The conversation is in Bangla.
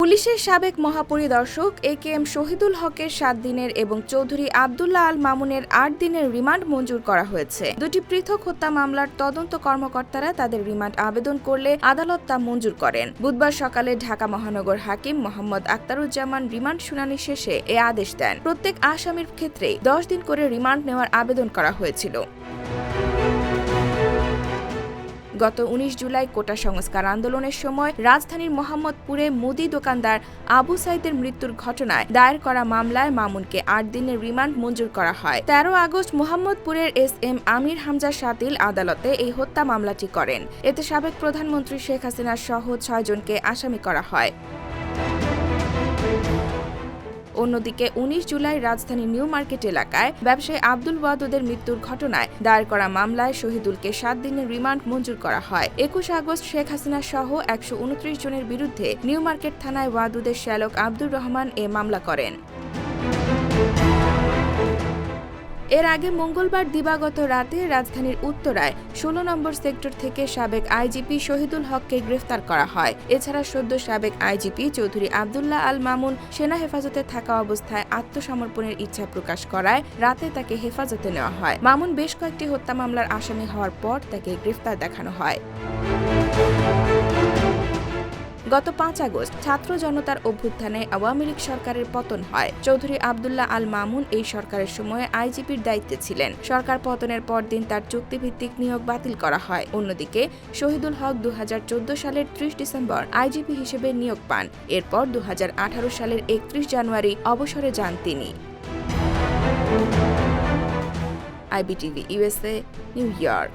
পুলিশের সাবেক মহাপরিদর্শক একেএম শহীদুল হকের 7 দিনের এবং চৌধুরী আব্দুল্লাহ আল মামুনের 8 দিনের রিমান্ড মঞ্জুর করা হয়েছে। দুটি পৃথক হত্যা মামলার তদন্ত কর্মকর্তারা তাদের রিমান্ড আবেদন করলে আদালত তা মঞ্জুর করেন। বুধবার সকালে ঢাকা মহানগর হাকিম মোহাম্মদ আখতারুজ্জামান রিমান্ড শুনানি শেষে এ আদেশ দেন। প্রত্যেক আসামির ক্ষেত্রে 10 দিন করে রিমান্ড নেওয়ার আবেদন করা হয়েছিল। গত 19 জুলাই কোটা সংস্কার আন্দোলনের সময় রাজধানীর মোহাম্মদপুরে মুদি দোকানদার আবু সাইদের মৃত্যুর ঘটনায় দায়ের করা মামলায় মামুনকে 8 দিনের রিমান্ড মঞ্জুর করা হয়। 13 আগস্ট মোহাম্মদপুরের এসএম আমির হামজা শাতিল আদালতে এই হত্যা মামলাটি করেন। এতে সাবেক প্রধানমন্ত্রী শেখ হাসিনা সহ 6 জনকে আসামি করা হয়। অন্যদিকে 19 জুলাই রাজধানী নিউ মার্কেট এলাকায় ব্যবসায়ী আব্দুল ওয়াদুদের মৃত্যুর ঘটনায় দায়ের করা মামলায় শহীদুলকে 7 দিনের রিমান্ড মঞ্জুর করা হয়। 21 আগস্ট শেখ হাসিনা সহ 129 জনের বিরুদ্ধে নিউ মার্কেট থানায় ওয়াদুদের শ্যালক আব্দুর রহমান এ মামলা করেন। এর আগে মঙ্গলবার দিবাগত রাতে রাজধানীর উত্তরায় 16 নম্বর সেক্টর থেকে সাবেক আইজিপি শহীদুল হককে গ্রেফতার করা হয়। এছাড়া সদ্য সাবেক আইজিপি চৌধুরী আব্দুল্লাহ আল মামুন সেনা হেফাজতে থাকা অবস্থায় আত্মসমর্পণের ইচ্ছা প্রকাশ করায় রাতে তাকে হেফাজতে নেওয়া হয়। মামুন বেশ কয়েকটি হত্যা মামলার আসামি হওয়ার পর তাকে গ্রেফতার দেখানো হয়। গত 5 আগস্ট ছাত্র জনতার অভ্যুত্থানে আওয়ামী লীগ সরকারের পতন হয়। চৌধুরী আব্দুল্লাহ আল মামুন এই সরকারের সময়ে আইজিপির দায়িত্বে ছিলেন। সরকার পতনের পরদিন তার চুক্তিভিত্তিক নিয়োগ বাতিল করা হয়। অন্যদিকে শহীদুল হক 2014 সালের 30 ডিসেম্বর আইজিপি হিসেবে নিয়োগ পান। এরপর 2018 সালের 31 জানুয়ারি অবসরে যান তিনি। IBTV USA, new York.